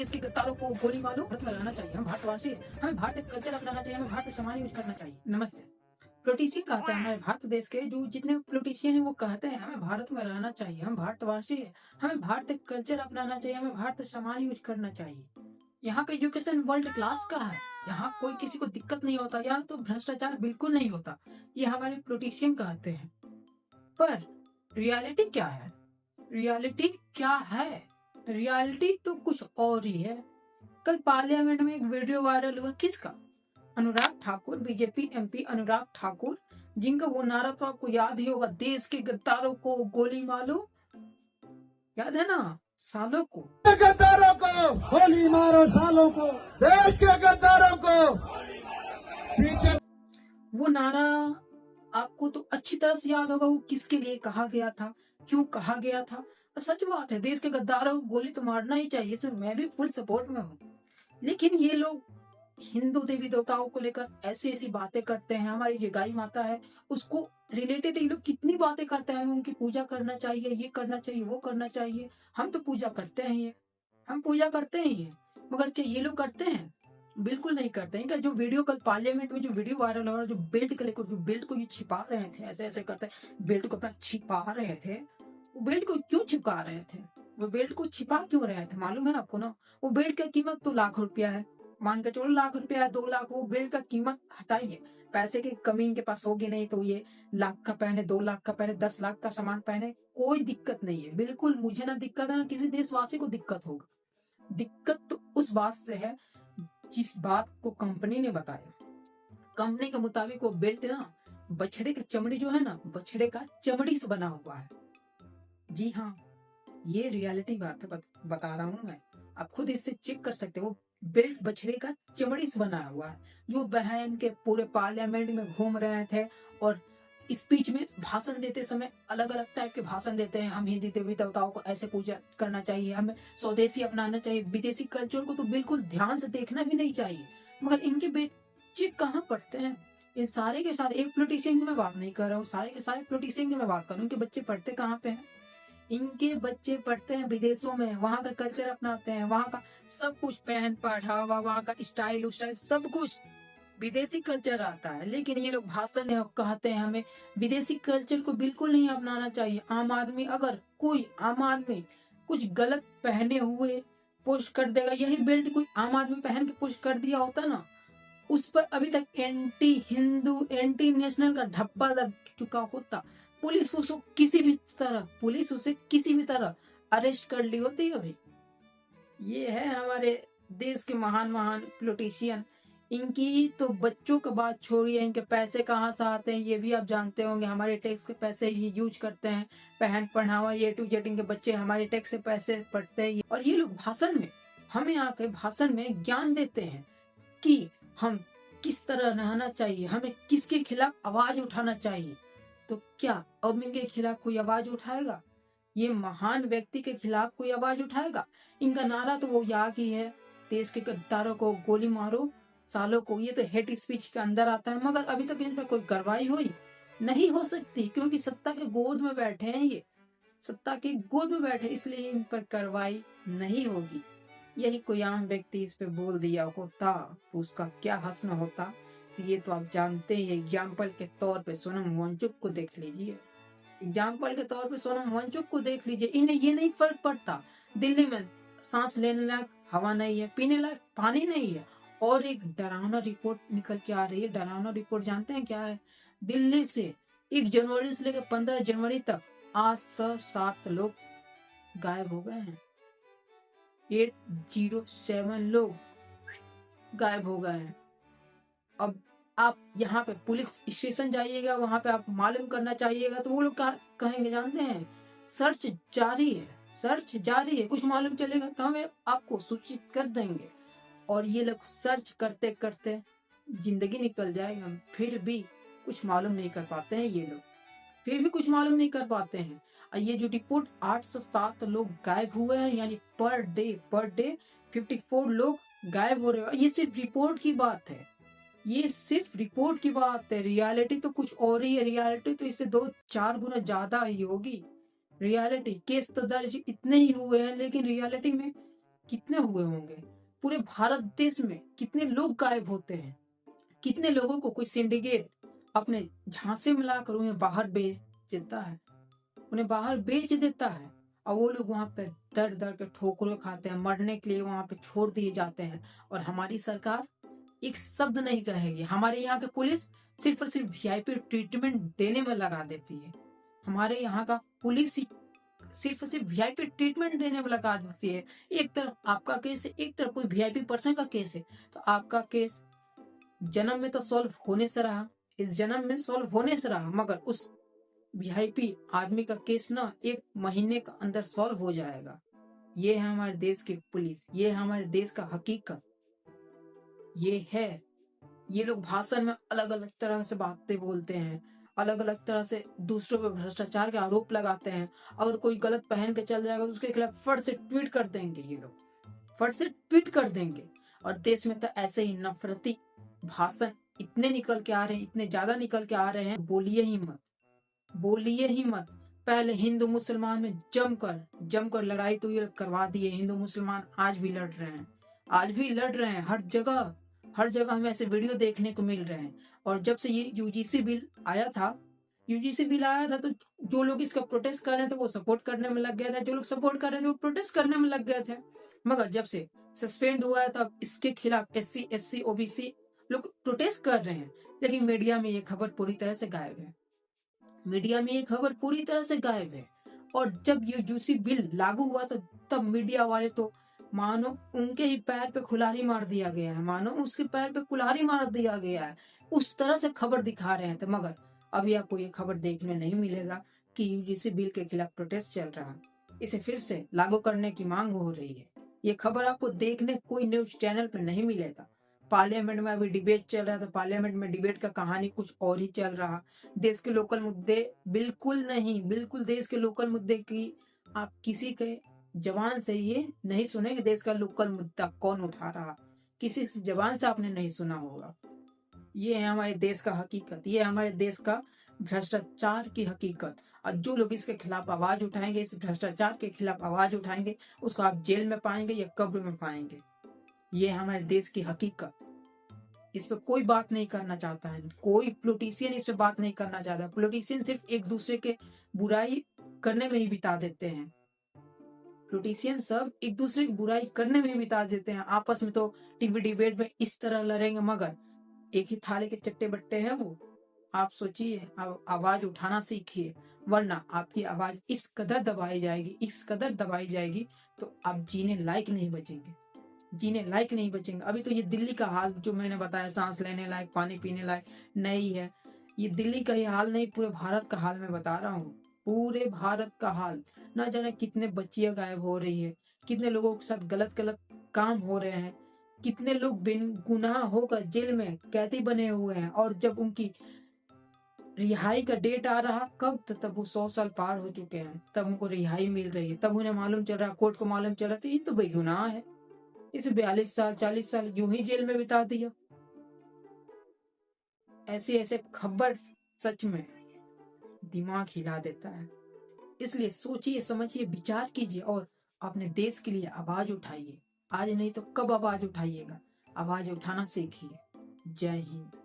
इसके गद्दारों को गोली मारो, भारत में रहना चाहिए। हम भारतवासी हैं, हमें भारतीय कल्चर अपनाना चाहिए, हमें भारतीय सामान यूज करना चाहिए। नमस्ते। पोलिटिशियन कहते हैं हमारे भारत देश के जो जितने पोलिटिशियन हैं वो कहते हैं हमें भारत में रहना चाहिए, हम भारतवासी हैं, हमें भारतीय कल्चर अपनाना चाहिए, हमें भारतीय सामान यूज करना चाहिए। यहाँ का एजुकेशन वर्ल्ड क्लास का है, यहाँ कोई किसी को दिक्कत नहीं होता, यहाँ तो भ्रष्टाचार बिल्कुल नहीं होता, ये हमारे पोलिटिशियन कहते हैं। पर रियलिटी क्या है? रियलिटी क्या है? रियलिटी तो कुछ और ही है। कल पार्लियामेंट में एक वीडियो वायरल हुआ, किसका? अनुराग ठाकुर, बीजेपी एमपी अनुराग ठाकुर, जिनका वो नारा तो आपको याद ही होगा, देश के गद्दारों को गोली मारो। याद है ना? सालों को गद्दारों को गोली मारो, सालों को देश के गद्दारों को पीछे। वो नारा आपको तो अच्छी तरह से याद होगा, वो किसके लिए कहा गया था, क्यों कहा गया था। सच बात है, देश के गद्दारों को गोली तो मारना ही चाहिए, इसमें मैं भी फुल सपोर्ट में हूँ। लेकिन ये लोग हिंदू देवी देवताओं को लेकर ऐसी ऐसी बातें करते हैं, हमारी जो गाय माता है उसको रिलेटेड ये लोग कितनी बातें करते हैं, उनकी पूजा करना चाहिए, ये करना चाहिए, वो करना चाहिए। हम तो पूजा करते हैं, ये हम पूजा करते हैं ये, मगर क्या ये लोग करते हैं? बिल्कुल नहीं करते हैं। क्या जो वीडियो कल पार्लियामेंट में जो वीडियो वायरल हो रहा है, जो बेल्ट को लेकर, जो बेल्ट को ये छिपा रहे थे, ऐसे ऐसे करते बेल्ट को अपना छिपा रहे थे, वो बेल्ट को क्यों छिपा रहे थे? वो बेल्ट को छिपा क्यों रहे थे मालूम है आपको ना? वो बेल्ट की कीमत तो लाख रुपया है, मान के चलो लाख रुपया है, 2 लाख, वो बेल्ट का कीमत हटाइए, पैसे की कमी इनके पास होगी नहीं तो ये लाख का पहने, 2 लाख का पहने, 10 लाख का सामान पहने, कोई दिक्कत नहीं है। बिल्कुल मुझे ना दिक्कत है, ना किसी देशवासी को दिक्कत होगा। दिक्कत तो उस बात से है जिस बात को कंपनी ने बताया। कंपनी के मुताबिक वो बेल्ट ना बछड़े का चमड़ी जो है ना, बछड़े का चमड़ी से बना हुआ है। जी हाँ, ये रियलिटी बात बता रहा हूँ मैं, आप खुद इससे चेक कर सकते हो। बेल्ट बछड़े का चमड़ी से बना हुआ है। जो बहन के पूरे पार्लियामेंट में घूम रहे थे और स्पीच में भाषण देते समय अलग अलग टाइप के भाषण देते हैं, हम हिंदी देवी देवताओं को ऐसे पूजा करना चाहिए, हमें स्वदेशी अपनाना चाहिए, विदेशी कल्चर को तो बिल्कुल ध्यान से देखना भी नहीं चाहिए। मगर इनके बच्चे कहाँ पढ़ते हैं? इन सारे के सारे, एक पोलिटिशियन की मैं बात नहीं कर रहा हूँ, सारे के सारे पोलिटिशियन की मैं बात कर रहा हूँ, इनके बच्चे पढ़ते कहाँ पे हैं? इनके बच्चे पढ़ते हैं विदेशों में, वहां का कल्चर अपनाते हैं, वहां का सब कुछ पहन पढ़ावा, वहां का स्टाइल उस्टाइल सब कुछ विदेशी कल्चर आता है। लेकिन ये लोग भाषण में कहते हैं हमें विदेशी कल्चर को बिल्कुल नहीं अपनाना चाहिए। आम आदमी, अगर कोई आम आदमी कुछ गलत पहने हुए पोस्ट कर देगा, यही बेल्ट कोई आम आदमी पहन के पोस्ट कर दिया होता ना, उस पर अभी तक एंटी हिंदू, एंटी नेशनल का धब्बा लग चुका होता। पुलिस उसे किसी भी तरह अरेस्ट कर ली होती अभी। ये है हमारे देश के महान महान पोलिटिशियन। इनकी तो बच्चों का बात छोड़िए, इनके पैसे कहाँ से आते हैं ये भी आप जानते होंगे। हमारे टैक्स के पैसे ही यूज करते हैं, पहन पढ़ावा ये टू जेड, इनके बच्चे हमारे टैक्स से पैसे पढ़ते हैं। और ये लोग भाषण में हमें आके भाषण में ज्ञान देते हैं कि हम किस तरह रहना चाहिए, हमें किसके खिलाफ आवाज उठाना चाहिए। तो क्या अब इनके खिलाफ कोई आवाज उठाएगा? ये महान व्यक्ति के खिलाफ कोई आवाज उठाएगा? इनका नारा तो वो याद ही है, देश के गद्दारों को गोली मारो, सालों को। ये तो हेट स्पीच के अंदर आता है, मगर अभी तक इन पर कोई कार्रवाई हुई नहीं हो सकती, क्योंकि सत्ता के गोद में बैठे हैं, ये सत्ता की गोद में बैठे, इसलिए इन पर कार्रवाई नहीं होगी। यही कोई आम व्यक्ति इस पे बोल दिया होता तो उसका क्या हस्न होता, ये तो आप जानते हैं। एग्जाम्पल के तौर पे सोनम वांगचुक को देख लीजिए, एग्जाम्पल के तौर पे सोनम वांगचुक को देख लीजिए। इन्हें ये नहीं फर्क पड़ता, दिल्ली में सांस लेने लायक हवा नहीं है, पीने लायक पानी नहीं है। और एक डरावना रिपोर्ट निकल के आ रही है। डरावना रिपोर्ट जानते हैं क्या है? दिल्ली से 1 जनवरी से लेकर 15 जनवरी तक 807 लोग गायब हो गए हैं। 807 लोग गायब हो गए हैं। अब आप यहाँ पे पुलिस स्टेशन जाइएगा, वहां पे आप मालूम करना चाहिएगा, तो वो लोग कहेंगे जानते हैं, सर्च जारी है, सर्च जारी है, कुछ मालूम चलेगा तो हमें आपको सूचित कर देंगे। और ये लोग सर्च करते करते जिंदगी निकल जाएगा, फिर भी कुछ मालूम नहीं कर पाते हैं ये लोग, फिर भी कुछ मालूम नहीं कर पाते हैं। और ये जो रिपोर्ट 807 लोग गायब हुए हैं, यानी पर डे 54 लोग गायब हो रहे हैं, ये सिर्फ रिपोर्ट की बात है, ये सिर्फ रिपोर्ट की बात है। रियलिटी तो कुछ और ही है, रियलिटी तो इससे 2-4 गुना ज्यादा ही होगी। रियलिटी केस तो दर्ज इतने ही हुए हैं, लेकिन रियलिटी में कितने हुए होंगे? पूरे भारत देश में कितने लोग गायब होते हैं? कितने लोगों को कोई सिंडिकेट अपने झांसे में लाकर उन्हें बाहर बेच देता है, उन्हें बाहर बेच देता है, और वो लोग वहां पे दर दर के ठोकरें खाते हैं, मरने के लिए वहां पे छोड़ दिए जाते हैं। और हमारी सरकार एक शब्द नहीं कहेगी। हमारे यहाँ की पुलिस सिर्फ और सिर्फ वीआईपी ट्रीटमेंट देने में लगा देती है। हमारे यहाँ का पुलिस ही सिर्फ और सिर्फ वीआईपी ट्रीटमेंट देने में लगा देती है। एक तरफ आपका केस है, एक तरफ कोई वीआईपी पर्सन का केस है, तो आपका केस जन्म में तो सॉल्व होने से रहा, इस जन्म में सॉल्व होने से रहा, मगर उस वीआईपी आदमी का केस ना 1 महीने का अंदर सॉल्व हो जाएगा। ये है हमारे देश की पुलिस, ये है हमारे देश का हकीकत, ये है। ये लोग भाषण में अलग अलग तरह से बातें बोलते हैं, अलग अलग तरह से दूसरों पर भ्रष्टाचार के आरोप लगाते हैं। अगर कोई गलत पहन के चल जाएगा तो उसके खिलाफ फट से ट्वीट कर देंगे, ये लोग फट से ट्वीट कर देंगे। और देश में तो ऐसे ही नफरती भाषण इतने निकल के आ रहे हैं, इतने ज्यादा निकल के आ रहे हैं, बोलिए ही मत, बोलिए ही मत। पहले हिंदू मुसलमान में जमकर लड़ाई तो ये करवा दिए। हिंदू मुसलमान आज भी लड़ रहे हैं, आज भी लड़ रहे हैं। हर जगह हमें ऐसे वीडियो देखने को मिल रहे हैं। और जब से ये यूजीसी बिल आया था तो जो लोग इसका प्रोटेस्ट कर रहे थे वो सपोर्ट करने में लग गए थे, जो लोग सपोर्ट कर रहे थे वो प्रोटेस्ट करने में लग गए थे। मगर जब से सस्पेंड हुआ है तब इसके खिलाफ SC SC OBC लोग प्रोटेस्ट कर रहे हैं। लेकिन मीडिया में ये खबर पूरी तरह से गायब है, मीडिया में ये खबर पूरी तरह से गायब है। और जब ये यूजीसी बिल लागू हुआ तो तब मीडिया वाले तो मानो उनके ही पैर पे कुल्हाड़ी मार दिया गया है, मानो उसके पैर पे कुल्हाड़ी मार दिया गया है, उस तरह से खबर दिखा रहे थे। मगर अभी आपको ये खबर देखने नहीं मिलेगा कि यूजीसी बिल के खिलाफ प्रोटेस्ट चल रहा है, इसे फिर से लागू करने की मांग हो रही है। ये खबर आपको देखने कोई न्यूज चैनल पे नहीं मिलेगा। पार्लियामेंट में अभी डिबेट चल रहा था, पार्लियामेंट में डिबेट का कहानी कुछ और ही चल रहा। देश के लोकल मुद्दे बिल्कुल नहीं, बिल्कुल देश के लोकल मुद्दे की आप किसी के जवान से ये नहीं सुने कि देश का लोकल मुद्दा कौन उठा रहा, किसी जवान से आपने नहीं सुना होगा। ये है हमारे देश का हकीकत, ये है हमारे देश का भ्रष्टाचार की हकीकत। और जो लोग इसके खिलाफ आवाज उठाएंगे, इस भ्रष्टाचार के खिलाफ आवाज उठाएंगे, उसको आप जेल में पाएंगे या कब्र में पाएंगे। ये है हमारे देश की हकीकत। इस पर कोई बात नहीं करना चाहता है, कोई पॉलिटिशियन इस पर बात नहीं करना चाहता। पॉलिटिशियन सिर्फ एक दूसरे के बुराई करने में ही बिता देते हैं, पॉलिटिशियन सब एक दूसरे की बुराई करने में ही बिता देते हैं। आपस में तो टीवी डिबेट में इस तरह लड़ेंगे, मगर एक ही थाले के चट्टे बट्टे हैं वो। आप सोचिए, आवाज उठाना सीखिए, वरना आपकी आवाज इस कदर दबाई जाएगी, इस कदर दबाई जाएगी, तो आप जीने लायक नहीं बचेंगे, जीने लायक नहीं बचेंगे। अभी तो ये दिल्ली का हाल जो मैंने बताया, सांस लेने लायक, पानी पीने लायक नहीं है। ये दिल्ली का ही हाल नहीं, पूरे भारत का हाल मैं बता रहा हूँ, पूरे भारत का हाल। ना जाने कितने बच्चियां गायब हो रही है, कितने लोगों के साथ गलत गलत काम हो रहे हैं, कितने लोग बिन गुनाह होकर जेल में कैदी बने हुए हैं। और जब उनकी रिहाई का डेट आ रहा कब, तब वो 100 साल पार हो चुके हैं, तब उनको रिहाई मिल रही है, तब उन्हें मालूम चल रहा है, कोर्ट को मालूम चल रहा है, तो ये तो बेगुनाह है, इसे 42 साल 40 साल यूं ही जेल में बिता दिया। ऐसे ऐसे खबर सच में दिमाग हिला देता है। इसलिए सोचिए, समझिए, विचार कीजिए और अपने देश के लिए आवाज उठाइए। आज नहीं तो कब आवाज उठाइएगा, आवाज उठाना सीखिए। जय हिंद।